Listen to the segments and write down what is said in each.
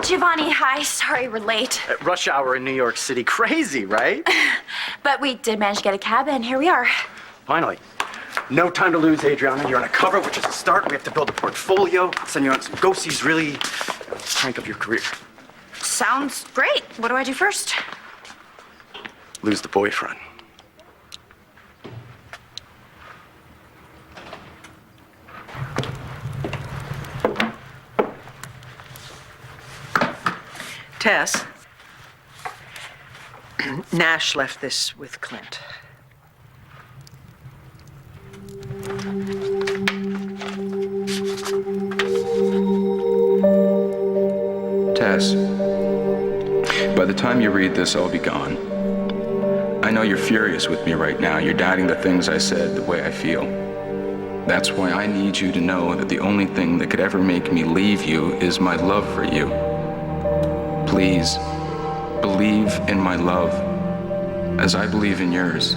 Giovanni, hi. Sorry we're late. Rush hour in New York City. Crazy, right? But we did manage to get a cab, and here we are. Finally. No time to lose, Adriana. You're on a cover, which is a start. We have to build a portfolio, send you on some go-sees, really crank up your career. Sounds great. What do I do first? Lose the boyfriend. Tess, Nash left this with Clint. Tess, by the time you read this, I'll be gone. I know you're furious with me right now. You're doubting the things I said, the way I feel. That's why I need you to know that the only thing that could ever make me leave you is my love for you. Please, believe in my love, as I believe in yours.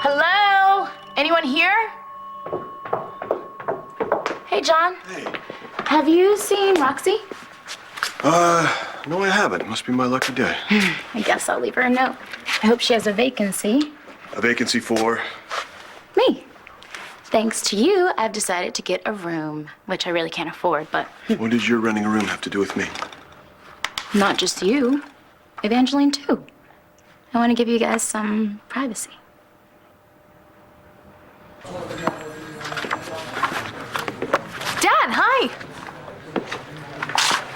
Hello? Anyone here? Hey, John. Hey. Have you seen Roxy? No, I haven't. Must be my lucky day. I guess I'll leave her a note. I hope she has a vacancy. A vacancy for? Me. Thanks to you, I've decided to get a room, which I really can't afford, but What does your renting a room have to do with me? not just you. Evangeline, too. I want to give you guys some privacy. Dad, hi!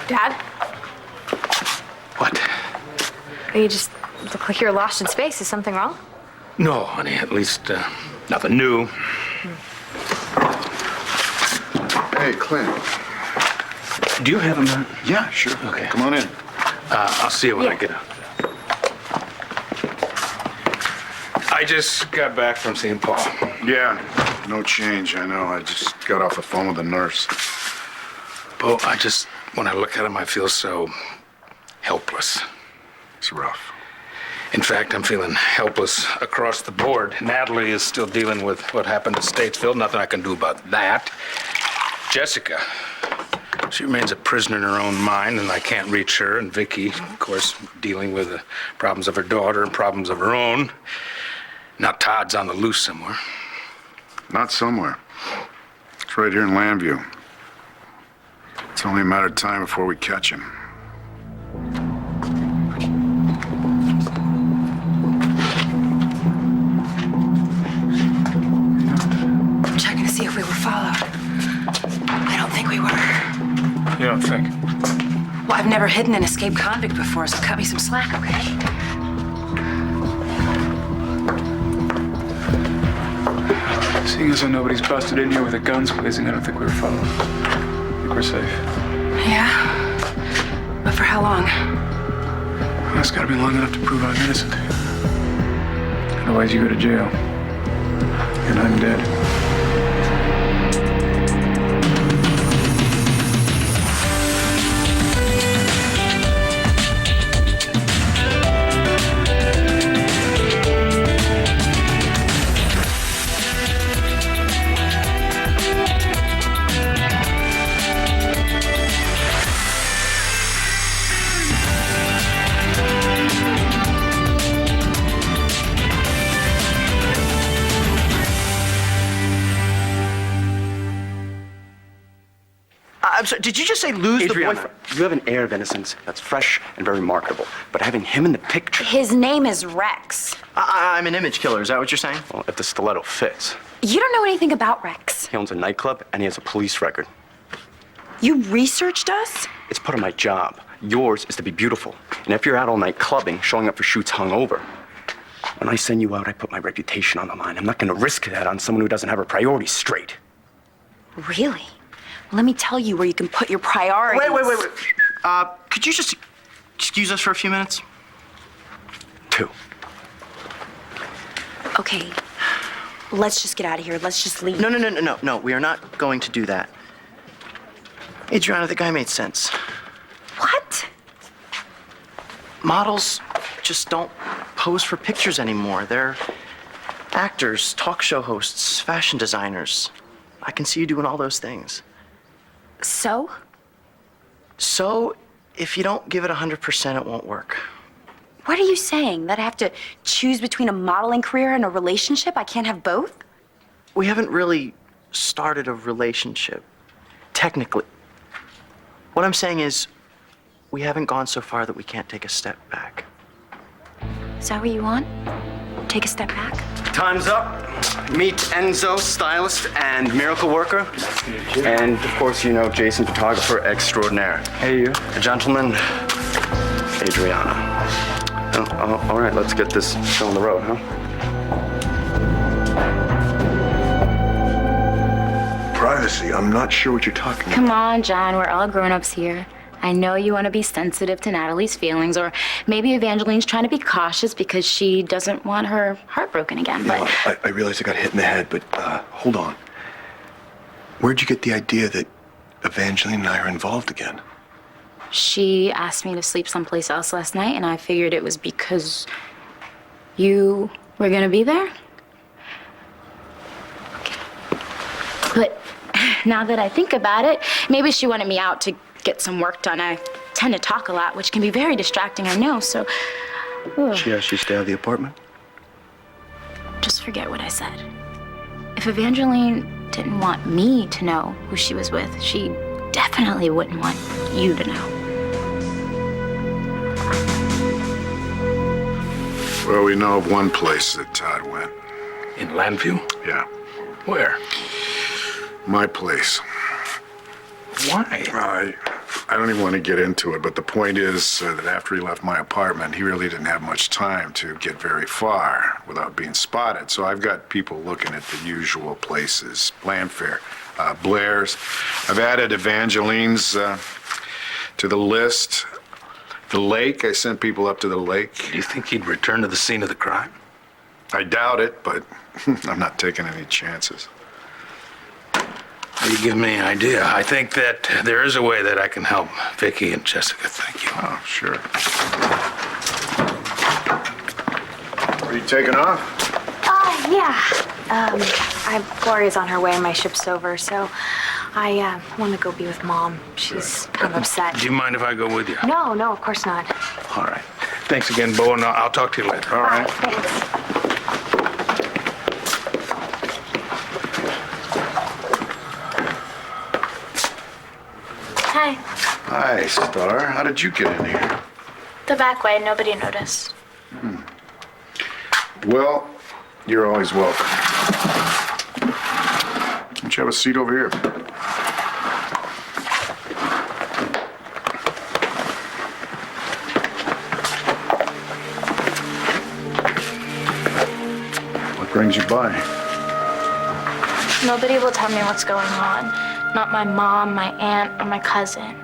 Dad? What? You just look like you're lost in space. Is something wrong? No, honey, at least nothing new. Hey, Clint. Do you have a minute? Yeah, sure. Okay. Come on in. I'll see you when I Yeah. get out. I just got back from St. Paul. Yeah, no change, I know. I just got off the phone with the nurse. Bo, when I look at him, I feel so helpless. It's rough. In fact, I'm feeling helpless across the board. Natalie is still dealing with what happened at Statesville. Nothing I can do about that. Jessica, she remains a prisoner in her own mind, and I can't reach her. And Vicky, of course, dealing with the problems of her daughter and problems of her own. Now Todd's on the loose somewhere. Not somewhere. It's right here in Lambview. It's only a matter of time before we catch him. I'm checking to see if we were followed. I don't think we were. You don't think? Well, I've never hidden an escaped convict before, so cut me some slack, okay? Seeing as though nobody's busted in here with their guns blazing, I don't think we were followed. I think we're safe. Yeah? But for how long? Well, it's gotta be long enough to prove I'm innocent. Otherwise, you go to jail. And I'm dead. I'm sorry, did you just say lose Adriana, the boyfriend? You have an air of innocence that's fresh and very marketable. But having him in the picture... His name is Rex. I'm an image killer. Is that what you're saying? Well, if the stiletto fits. You don't know anything about Rex. He owns a nightclub and he has a police record. You researched us? It's part of my job. Yours is to be beautiful. And if you're out all night clubbing, showing up for shoots hungover, when I send you out, I put my reputation on the line. I'm not going to risk that on someone who doesn't have her priorities straight. Really? Let me tell you where you can put your priorities. Wait. Could you just excuse us for a few minutes? 2. Okay, let's just get out of here. Let's just leave. No. We are not going to do that. Adriana, the guy made sense. What? Models just don't pose for pictures anymore. They're actors, talk show hosts, fashion designers. I can see you doing all those things. So? So, if you don't give it 100%, it won't work. What are you saying? That I have to choose between a modeling career and a relationship? I can't have both? We haven't really started a relationship, technically. What I'm saying is, we haven't gone so far that we can't take a step back. Is that what you want? Take a step back? Time's up. Meet Enzo, stylist and miracle worker. And of course, you know Jason, photographer extraordinaire. Hey, you. The gentleman, Adriana. Oh, all right, let's get this show on the road, huh? Privacy, I'm not sure what you're talking about. Come on, John, we're all grown-ups here. I know you want to be sensitive to Natalie's feelings, or maybe Evangeline's trying to be cautious because she doesn't want her heart broken again, but... I realize I got hit in the head, but hold on. Where'd you get the idea that Evangeline and I are involved again? She asked me to sleep someplace else last night, and I figured it was because you were gonna be there. Okay. But now that I think about it, maybe she wanted me out to get some work done. I tend to talk a lot, which can be very distracting, I know, so... Ugh. She asked you to stay out of the apartment? Just forget what I said. If Evangeline didn't want me to know who she was with, she definitely wouldn't want you to know. Well, we know of one place that Todd went. In Landview? Yeah, Where? my place. Why? I don't even want to get into it, but the point is that after he left my apartment, he really didn't have much time to get very far without being spotted. So I've got people looking at the usual places, Landfair, Blair's. I've added Evangeline's to the list. The lake, I sent people up to the lake. Do you think he'd return to the scene of the crime? I doubt it, but I'm not taking any chances. You give me an idea. I think that there is a way that I can help Vicky and Jessica. Thank you. Oh, sure. Are you taking off? Yeah. Gloria's on her way and my ship's over, so I want to go be with Mom. She's kind of upset. Do you mind if I go with you? No, of course not. All right. Thanks again, Bo, and I'll talk to you later. All right. Thanks. Hi. Hi, Star. How did you get in here? The back way, nobody noticed. Well, you're always welcome. Why don't you have a seat over here? What brings you by? Nobody will tell me what's going on. Not my mom, my aunt, or my cousin.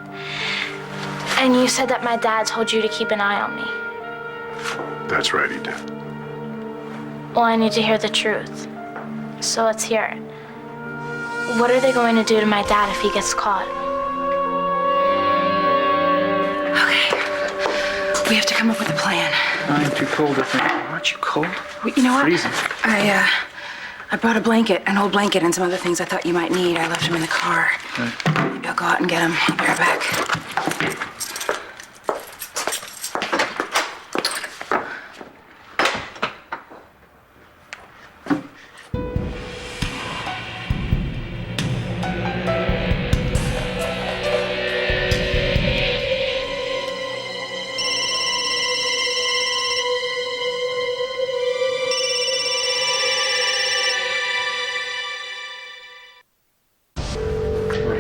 And you said that my dad told you to keep an eye on me. That's right, he did. Well, I need to hear the truth. So let's hear it. What are they going to do to my dad if he gets caught? Okay. We have to come up with a plan. I'm too cold to think. Aren't you cold? Well, you know what? Freezing. I brought a blanket, an old blanket, and some other things I thought you might need. I left them in the car. Right. Maybe I'll go out and get them. I'll be right back.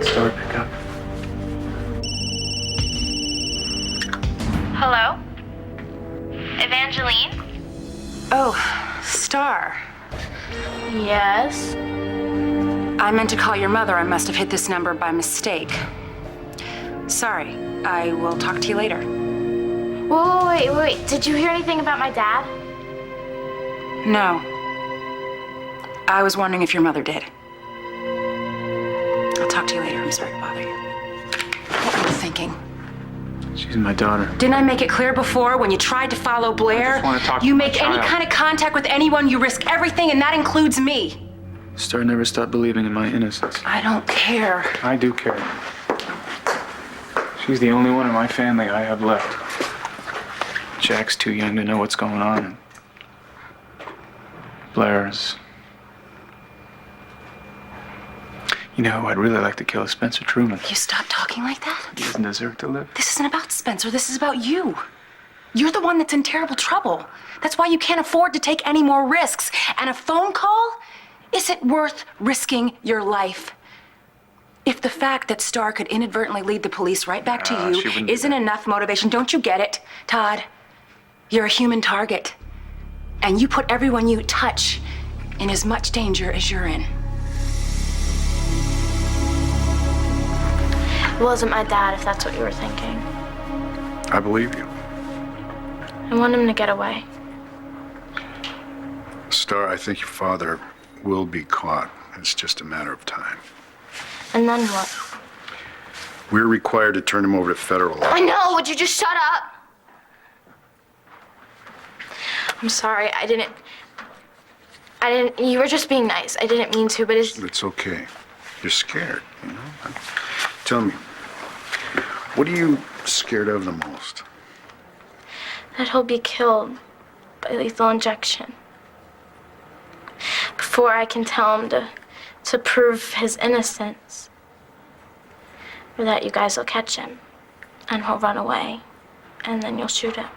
Star, pick up. Hello? Evangeline? Oh, Star. Yes? I meant to call your mother. I must have hit this number by mistake. Sorry. I will talk to you later. Wait. Did you hear anything about my dad? No. I was wondering if your mother did. I'll talk to you later. I'm sorry to bother you. thinking? She's my daughter. Didn't I make it clear before when you tried to follow Blair? I just wanna talk to you my make any child. kind of contact with anyone, you risk everything, and that includes me. Star never stopped believing in my innocence. I don't care. I do care. She's the only one in my family I have left. Jack's too young to know what's going on. Blair's... You know, I'd really like to kill Spencer Truman. You stop talking like that? He doesn't deserve to live. This isn't about Spencer. This is about you. You're the one that's in terrible trouble. That's why you can't afford to take any more risks. And a phone call isn't worth risking your life. If the fact that Star could inadvertently lead the police right back to she you wouldn't do isn't that. enough motivation, don't you get it, Todd? You're a human target. And you put everyone you touch in as much danger as you're in. It wasn't my dad, if that's what you were thinking. I believe you. I want him to get away. Star, I think your father will be caught. It's just a matter of time. And then what? We're required to turn him over to federal law. I know, would you just shut up? I'm sorry, I didn't, you were just being nice. I didn't mean to, but It's okay. You're scared, you know? Tell me, what are you scared of the most? that he'll be killed by lethal injection. Before I can tell him to prove his innocence. Or that you guys will catch him, and he'll run away, and then you'll shoot him.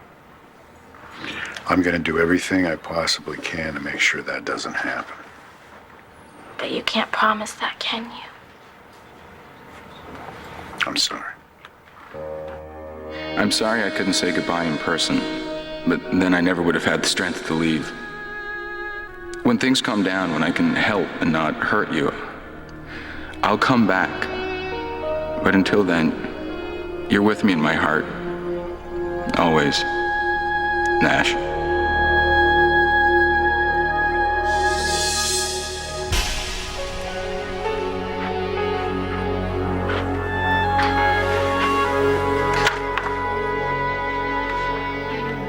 I'm gonna do everything I possibly can to make sure that doesn't happen. But you can't promise that, can you? I'm sorry. I'm sorry I couldn't say goodbye in person, but then I never would have had the strength to leave. When things calm down, when I can help and not hurt you, I'll come back. But until then, you're with me in my heart. Always. Nash.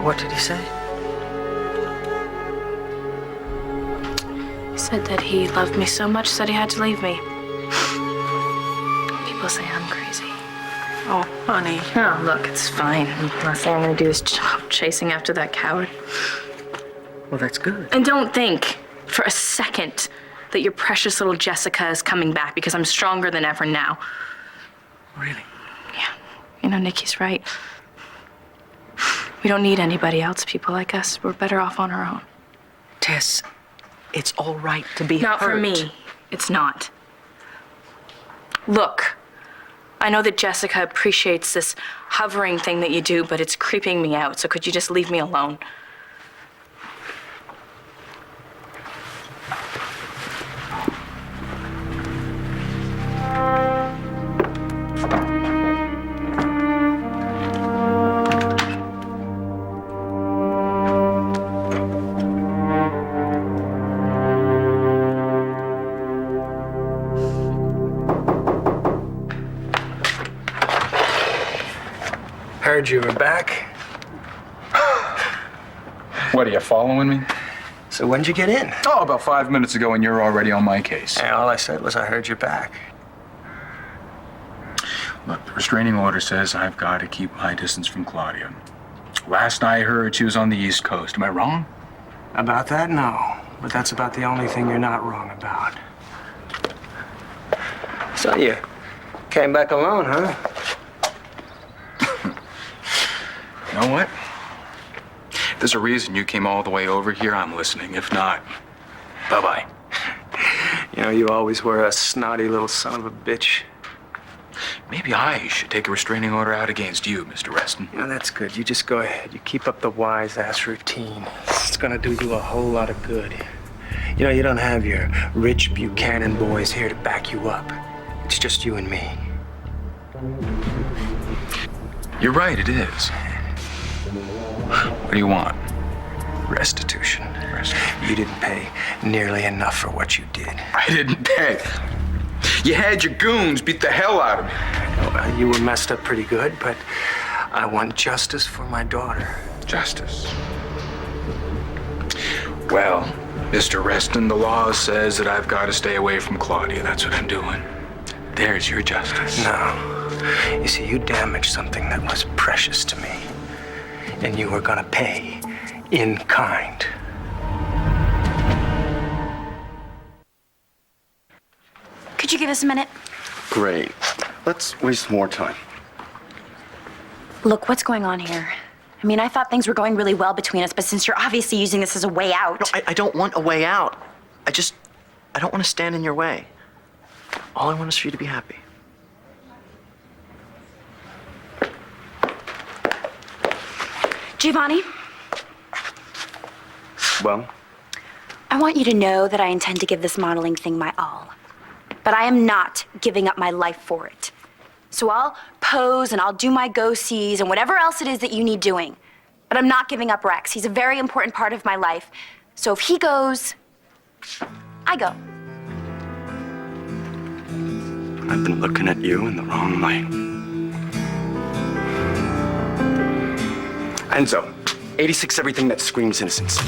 What did he say? He said that he loved me so much that he had to leave me. People say I'm crazy. Oh, honey. Oh, look, it's fine. The last thing I'm gonna do is chasing after that coward. Well, that's good. And don't think for a second that your precious little Jessica is coming back, because I'm stronger than ever now. Really? Yeah. You know, Nikki's right. We don't need anybody else, people like us. We're better off on our own. Tess, it's all right to be Not hurt. for me. It's not. Look, I know that Jessica appreciates this hovering thing that you do, but it's creeping me out, so could you just leave me alone? Heard you were back. What, are you following me? So when'd you get in? Oh, about 5 minutes ago, and you're already on my case. And all I said was I heard you're back. Look, the restraining order says I've got to keep my distance from Claudia. Last I heard, she was on the East Coast. Am I wrong? About that, no. But that's about the only thing you're not wrong about. So you came back alone, huh? You know what? If there's a reason you came all the way over here, I'm listening. If not, bye-bye. You know, you always were a snotty little son of a bitch. Maybe I should take a restraining order out against you, Mr. Reston. You know, that's good. You just go ahead. You keep up the wise-ass routine. It's gonna do you a whole lot of good. You know, you don't have your rich Buchanan boys here to back you up. It's just you and me. You're right, it is. What do you want? Restitution. You didn't pay nearly enough for what you did. I didn't pay. You had your goons beat the hell out of me. You were messed up pretty good, but I want justice for my daughter. Justice. Well, Mr. Reston, the law says that I've got to stay away from Claudia. That's what I'm doing. There's your justice. No. You see, you damaged something that was precious to me, and you were gonna pay in kind. Could you give us a minute? Great. Let's waste more time. Look, what's going on here? I mean, I thought things were going really well between us, but since you're obviously using this as a way out. No, I don't want a way out. I don't want to stand in your way. All I want is for you to be happy. Giovanni, Well, I want you to know that I intend to give this modeling thing my all. But I am not giving up my life for it. So I'll pose and I'll do my go-sees and whatever else it is that you need doing. But I'm not giving up Rex. He's a very important part of my life. So if he goes, I go. I've been looking at you in the wrong light. Enzo, 86, everything that screams innocence.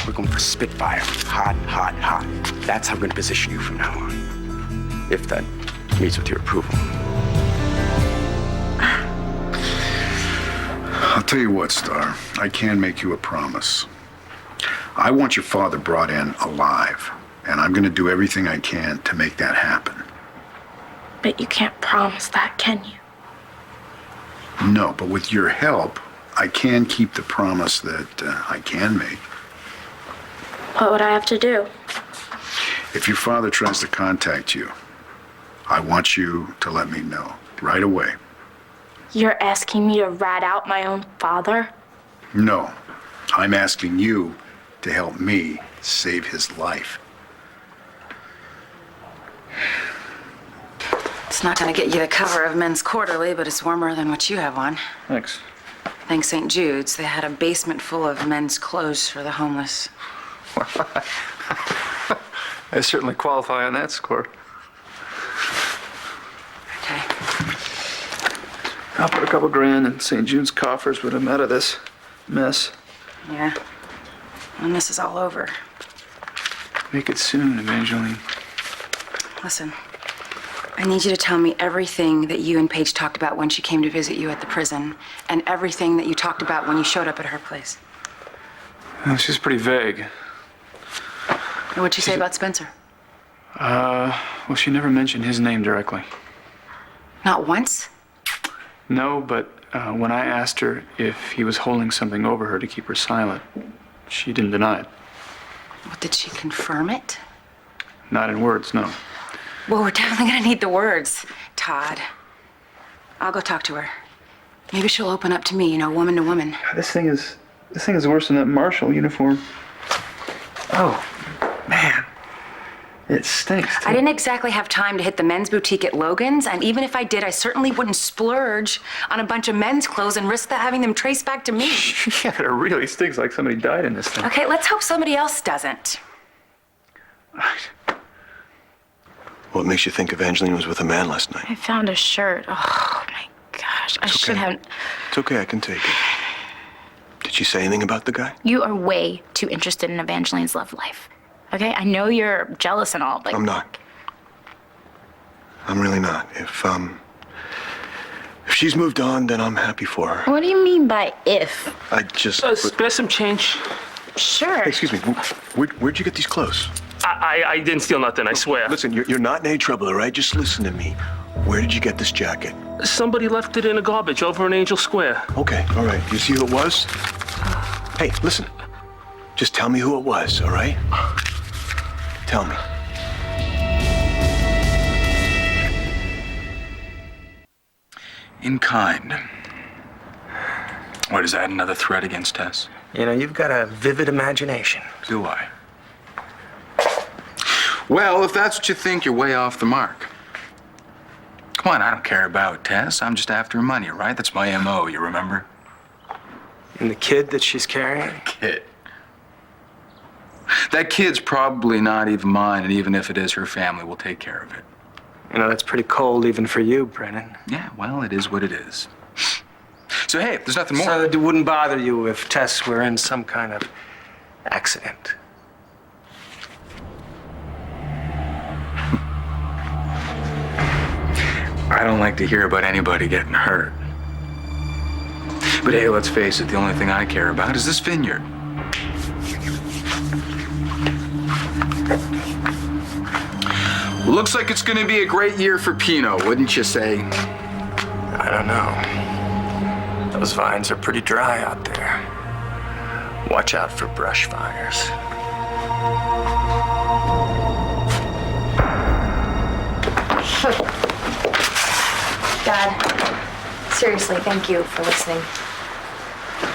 We're going for Spitfire. Hot, hot, hot. That's how we're going to position you from now on. If that meets with your approval. I'll tell you what, Star. I can make you a promise. I want your father brought in alive, and I'm going to do everything I can to make that happen. But you can't promise that, can you? No, but with your help, I can keep the promise that I can make. What would I have to do? If your father tries to contact you, I want you to let me know right away. You're asking me to rat out my own father? No, I'm asking you to help me save his life. It's not gonna get you the cover of Men's Quarterly, but it's warmer than what you have on. Thanks. Thanks St. Jude's, they had a basement full of men's clothes for the homeless. I certainly qualify on that score. Okay. I'll put a couple grand in St. Jude's coffers when I'm out of this mess. Yeah. When this is all over. Make it soon, Evangeline. Listen, I need you to tell me everything that you and Paige talked about when she came to visit you at the prison, and everything that you talked about when you showed up at her place. Well, she's pretty vague. And what'd she say about Spencer? Well, she never mentioned his name directly. Not once? No, but when I asked her if he was holding something over her to keep her silent, she didn't deny it. Well, did she confirm it? Not in words, no. Well, we're definitely gonna need the words, Todd. I'll go talk to her. Maybe she'll open up to me, you know, woman to woman. This thing is worse than that Marshall uniform. Oh, man. It stinks, too. I didn't exactly have time to hit the men's boutique at Logan's, and even if I did, I certainly wouldn't splurge on a bunch of men's clothes and risk having them traced back to me. Yeah, but it really stinks like somebody died in this thing. Okay, let's hope somebody else doesn't. What makes you think Evangeline was with a man last night? I found a shirt. Oh, my gosh. I should have. It's okay, I can take it. Did she say anything about the guy? You are way too interested in Evangeline's love life. Okay? I know you're jealous and all, but. I'm not. I'm really not. If she's moved on, then I'm happy for her. What do you mean by if? I just... Spare some change. Sure. Hey, excuse me, where'd you get these clothes? I didn't steal nothing, I swear. Listen, you're not in any trouble, all right? Just listen to me. Where did you get this jacket? Somebody left it in the garbage over in Angel Square. Okay, all right. You see who it was? Hey, listen. Just tell me who it was, all right? Tell me. In kind. What, is that another threat against Tess? You know, you've got a vivid imagination. Do I? Well, if that's what you think, you're way off the mark. Come on, I don't care about Tess. I'm just after money, right? That's my MO, you remember? And the kid that she's carrying? Kid. That kid's probably not even mine, and even if it is, her family will take care of it. You know, that's pretty cold even for you, Brennan. Yeah, well, it is what it is. So, hey, if there's nothing more. So it wouldn't bother you if Tess were in some kind of accident. I don't like to hear about anybody getting hurt. But hey, let's face it, the only thing I care about is this vineyard. Looks like it's gonna be a great year for Pinot, wouldn't you say? I don't know. Those vines are pretty dry out there. Watch out for brush fires. Dad, seriously, thank you for listening.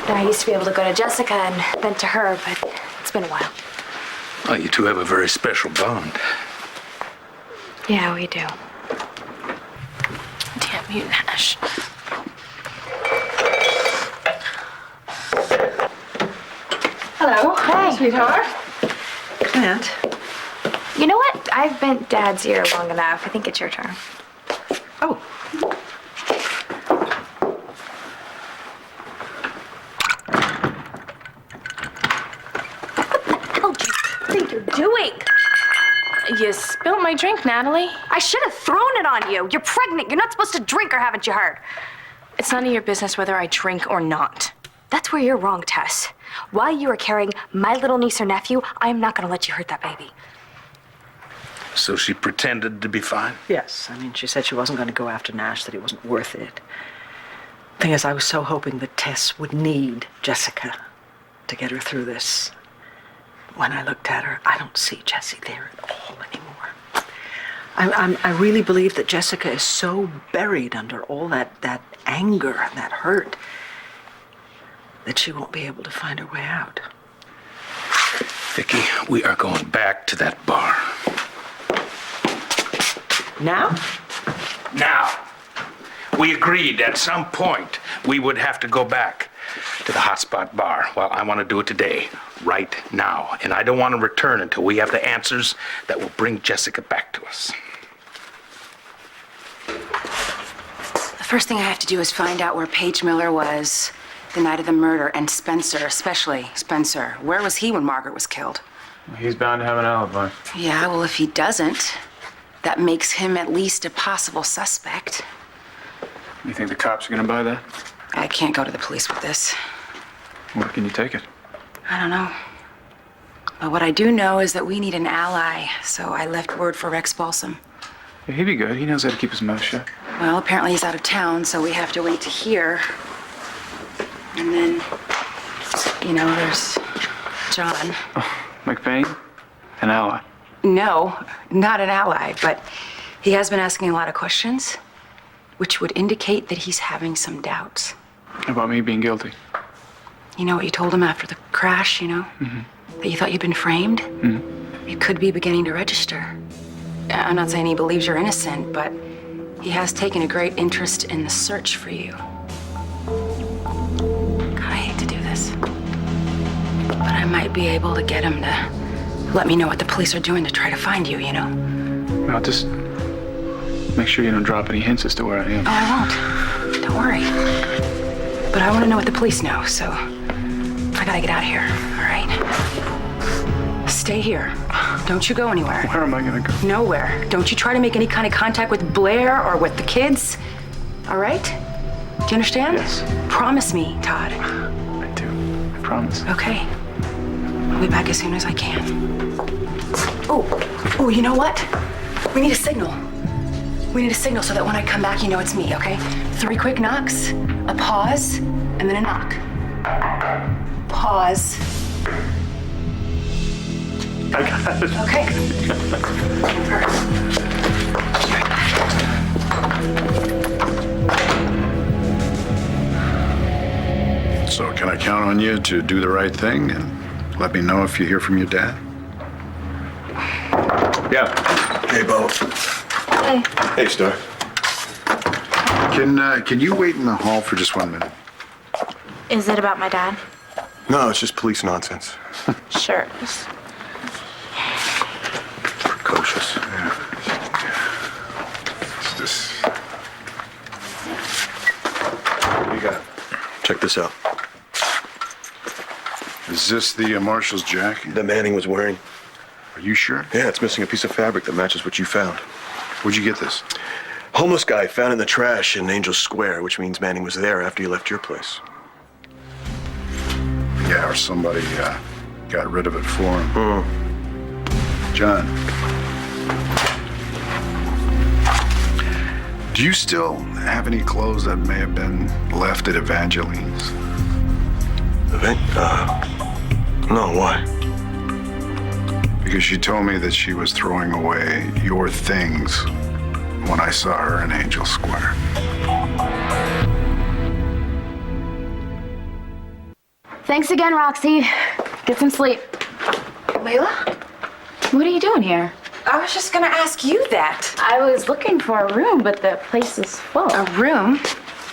I used to be able to go to Jessica and then to her, but it's been a while. Well, you two have a very special bond. Yeah, we do. Damn you, Nash. Hello. Hey. Sweetheart. Clint. You know what? I've bent Dad's ear long enough. I think it's your turn. Oh. What do you think you're doing? You spilt my drink, Natalie. I should have thrown it on you. You're pregnant. You're not supposed to drink, or haven't you heard? It's none of your business whether I drink or not. That's where you're wrong, Tess. While you are carrying my little niece or nephew, I am not going to let you hurt that baby. So she pretended to be fine? Yes, I mean, she said she wasn't going to go after Nash, that he wasn't worth it. Thing is, I was so hoping that Tess would need Jessica to get her through this. When I looked at her, I don't see Jessie there at all anymore. I really believe that Jessica is so buried under all that anger and that hurt that she won't be able to find her way out. Vicky, we are going back to that bar. Now? Now. We agreed at some point we would have to go back to the hotspot bar. Well, I want to do it today, right now. And I don't want to return until we have the answers that will bring Jessica back to us. The first thing I have to do is find out where Paige Miller was the night of the murder, and Spencer, especially Spencer. Where was he when Margaret was killed? He's bound to have an alibi. Yeah, well, if he doesn't, that makes him at least a possible suspect. You think the cops are gonna buy that? I can't go to the police with this. Where can you take it? I don't know. But what I do know is that we need an ally, so I left word for Rex Balsam. Yeah, he'd be good. He knows how to keep his mouth shut. Well, apparently he's out of town, so we have to wait to hear. And then, there's John. Oh, McBain? An ally? No, not an ally, but he has been asking a lot of questions, which would indicate that he's having some doubts. About me being guilty? You know what you told him after the crash, Mm-hmm. That you thought you'd been framed? Mm-hmm. You could be beginning to register. I'm not saying he believes you're innocent, but he has taken a great interest in the search for you. God, I hate to do this. But I might be able to get him to let me know what the police are doing to try to find you, Well, just make sure you don't drop any hints as to where I am. Oh, I won't. Don't worry. But I want to know what the police know, so I gotta get out of here, all right? Stay here. Don't you go anywhere. Where am I gonna go? Nowhere. Don't you try to make any kind of contact with Blair or with the kids, all right? Do you understand? Yes. Promise me, Todd. I do. I promise. Okay. I'll be back as soon as I can. Oh, you know what? We need a signal. We need a signal so that when I come back, you know it's me, okay? 3 quick knocks, a pause, and then a knock. Pause. I got it. Okay. So can I count on you to do the right thing and let me know if you hear from your dad? Yeah. Hey, Bo. Hey. Hey, Star. Can you wait in the hall for just 1 minute? Is it about my dad? No, it's just police nonsense. Sure it is. Precocious. you got? Check this out. Is this the marshal's jacket? That Manning was wearing. Are you sure? Yeah, it's missing a piece of fabric that matches what you found. Where'd you get this? Homeless guy found in the trash in Angel Square, which means Manning was there after you left your place. Yeah, or somebody got rid of it for him. John. Do you still have any clothes that may have been left at Evangeline's? No, why? Because she told me that she was throwing away your things when I saw her in Angel Square. Thanks again, Roxy. Get some sleep. Layla? What are you doing here? I was just gonna ask you that. I was looking for a room, but the place is full. A room?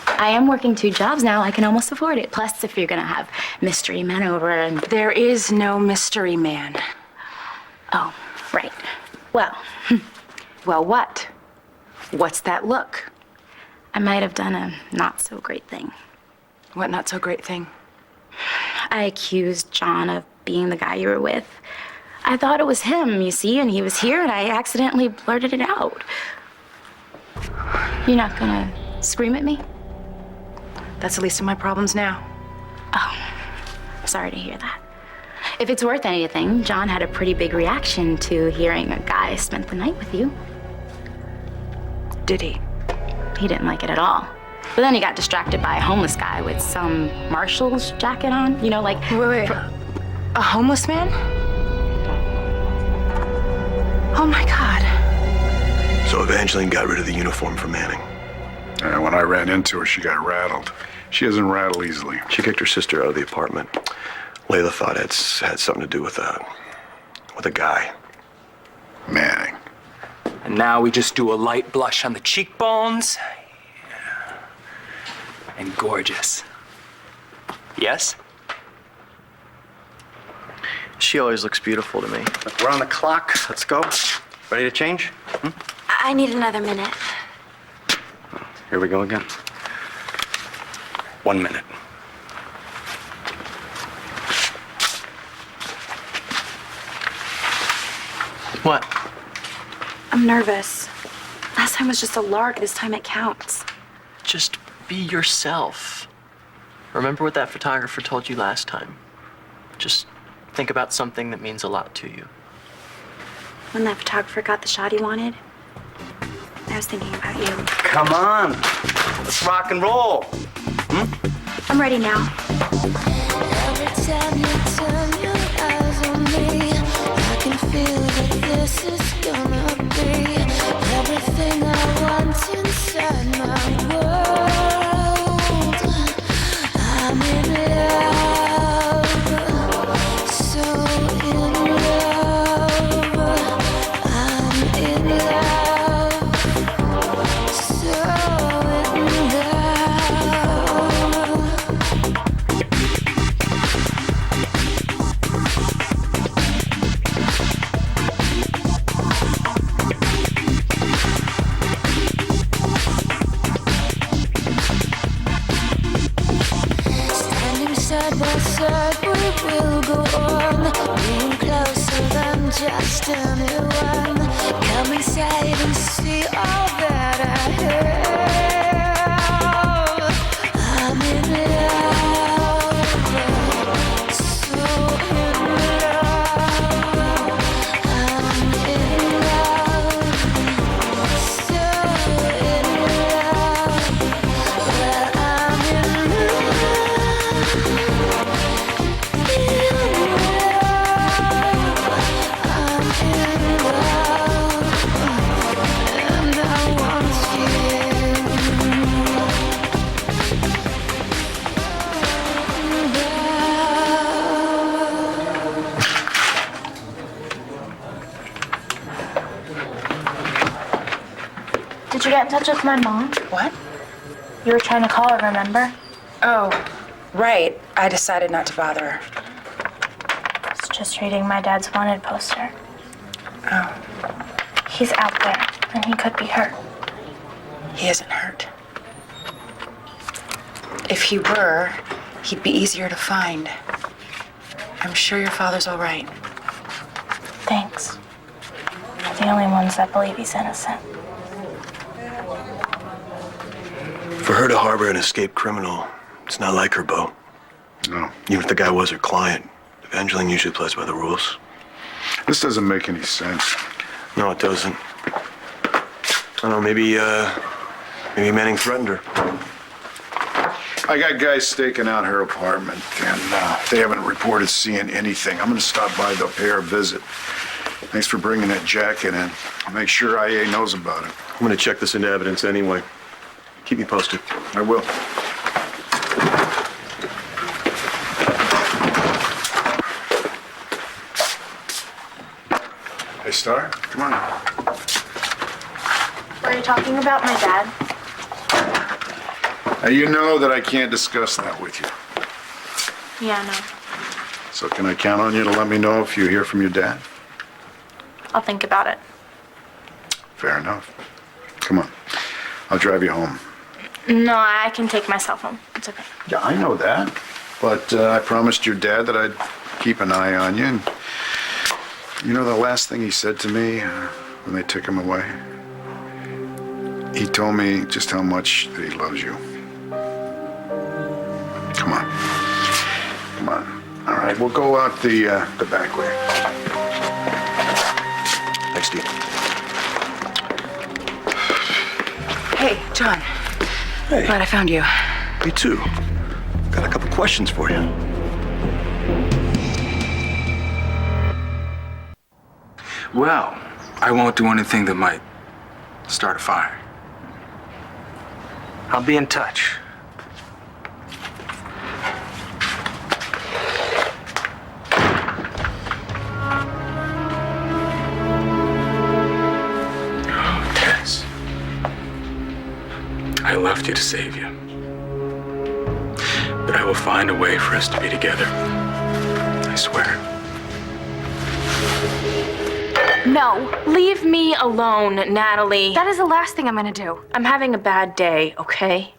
I am working 2 jobs now. I can almost afford it. Plus, if you're gonna have mystery men over and... There is no mystery man. Oh, right. Well, Well, what? What's that look? I might have done a not-so-great thing. What not so great thing? I accused John of being the guy you were with. I thought it was him, you see, and he was here, and I accidentally blurted it out. You're not gonna scream at me? That's the least of my problems now. Sorry to hear that. If it's worth anything, John had a pretty big reaction to hearing a guy spent the night with you. Did he? He didn't like it at all. But then he got distracted by a homeless guy with some marshal's jacket on, you know, like... Wait. A homeless man? Oh my God. So Evangeline got rid of the uniform for Manning. And when I ran into her, she got rattled. She doesn't rattle easily. She kicked her sister out of the apartment. Layla thought it had something to do with a guy. Manning. And now we just do a light blush on the cheekbones. Yeah. And gorgeous. Yes? She always looks beautiful to me. We're on the clock. Let's go. Ready to change? I need another minute. Here we go again. 1 minute. What? I'm nervous. Last time was just a lark. This time it counts. Just be yourself. Remember what that photographer told you last time. Just think about something that means a lot to you. When that photographer got the shot he wanted, I was thinking about you. Come on. Let's rock and roll. I'm ready now. Every time you turn your eyes on me, I can feel that this is gonna be everything I want inside my world. I'm in love, so in love. I'm in love, so in love. Standing side by side, we will go on, being closer than just anyone. Come inside and see all that I have. I'm in love, so in love. I'm in love, so in love. Well, I'm in love, I'm in love, and I want you. Did you get in touch with my mom? What? You were trying to call her, remember? Oh, right. I decided not to bother her. I was just reading my dad's wanted poster. Oh, He's out there, and he could be hurt. he isn't hurt. If he were, he'd be easier to find. I'm sure your father's all right. Thanks. We're the only ones that believe he's innocent. For her to harbor an escaped criminal, it's not like her, Bo. No. Even if the guy was her client, Evangeline usually plays by the rules. This doesn't make any sense. No, it doesn't. I don't know, maybe Manning threatened her. I got guys staking out her apartment, and they haven't reported seeing anything. I'm gonna stop by to pay her a visit. Thanks for bringing that jacket in. I'll make sure IA knows about it. I'm gonna check this into evidence anyway. Keep me posted. I will. Hey, Star, come on. Were you talking about my dad? Now, you know that I can't discuss that with you. Yeah, no. So can I count on you to let me know if you hear from your dad? I'll think about it. Fair enough. Come on. I'll drive you home. No, I can take myself home. It's okay. Yeah, I know that. But I promised your dad that I'd keep an eye on you. And you know the last thing he said to me when they took him away? He told me just how much that he loves you. Come on. Come on. All right, we'll go out the back way. Thanks, Steve. Hey, John. Hey. Glad I found you. Me too. Got a couple questions for you. Well, I won't do anything that might start a fire. I'll be in touch. Oh, Tess. I left you to save you. But I will find a way for us to be together. I swear. No, leave me alone, Natalie. That is the last thing I'm gonna do. I'm having a bad day, okay?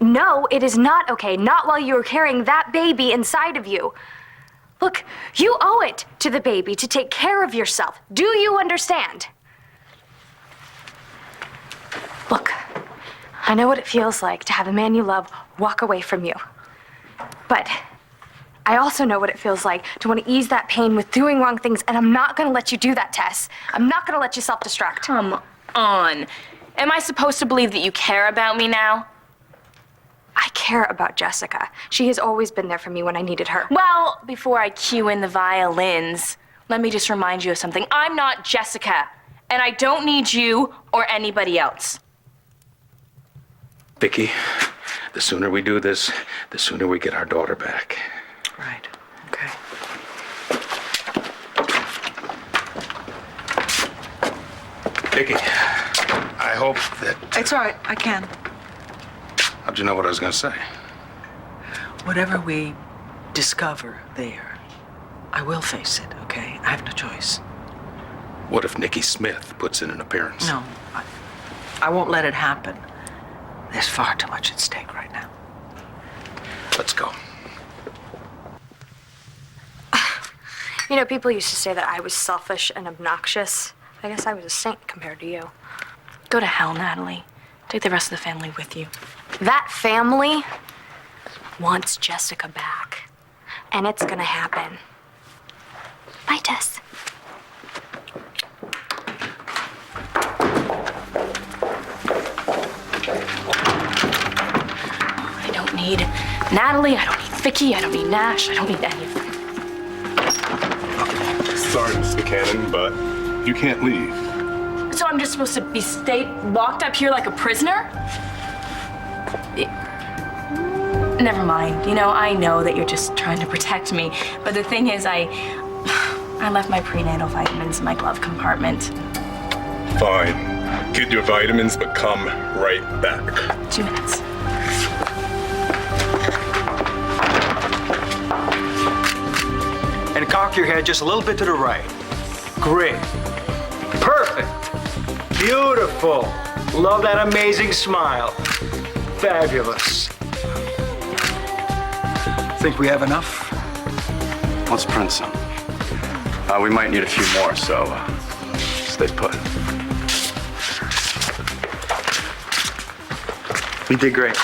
No, it is not okay. Not while you're carrying that baby inside of you. Look, you owe it to the baby to take care of yourself. Do you understand? Look, I know what it feels like to have a man you love walk away from you. But I also know what it feels like to want to ease that pain with doing wrong things, and I'm not gonna let you do that, Tess. I'm not gonna let you self-destruct. Come on. Am I supposed to believe that you care about me now? I care about Jessica. She has always been there for me when I needed her. Well, before I cue in the violins, let me just remind you of something. I'm not Jessica, and I don't need you or anybody else. Vicky, the sooner we do this, the sooner we get our daughter back. Right. Okay. Vicky, I hope that... It's all right. I can. How'd you know what I was gonna say? Whatever we discover there, I will face it, okay? I have no choice. What if Nikki Smith puts in an appearance? No, I won't let it happen. There's far too much at stake right now. Let's go. You know, people used to say that I was selfish and obnoxious. I guess I was a saint compared to you. Go to hell, Natalie. Take the rest of the family with you. That family wants Jessica back. And it's gonna happen. Bye, Tess. I don't need Natalie, I don't need Vicky, I don't need Nash, I don't need any of them. Sorry, Mr. Cannon, but you can't leave. So I'm just supposed to stay locked up here like a prisoner? Never mind. You know, I know that you're just trying to protect me. But the thing is, I left my prenatal vitamins in my glove compartment. Fine. Get your vitamins, but come right back. 2 minutes. And cock your head just a little bit to the right. Great. Perfect. Beautiful. Love that amazing smile. Fabulous. Think we have enough? Let's print some. We might need a few more, so stay put. You did great.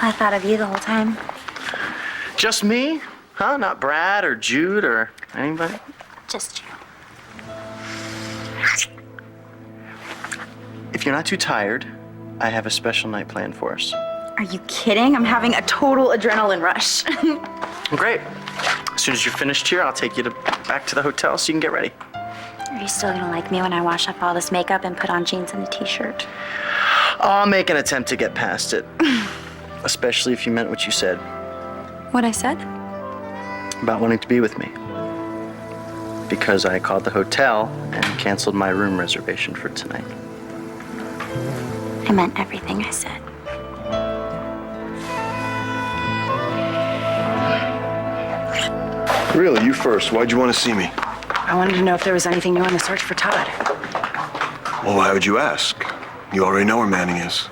I thought of you the whole time. Just me? Huh? Not Brad or Jude or anybody? Just you. If you're not too tired, I have a special night planned for us. Are you kidding? I'm having a total adrenaline rush. Great. As soon as you're finished here, I'll take you back to the hotel so you can get ready. Are you still gonna like me when I wash up all this makeup and put on jeans and a t-shirt? I'll make an attempt to get past it. Especially if you meant what you said What I said? about wanting to be with me. Because I called the hotel and canceled my room reservation for tonight. I meant everything I said. Really, you first. Why'd you want to see me? I wanted to know if there was anything new on the search for Todd. Well, why would you ask? You already know where Manning is.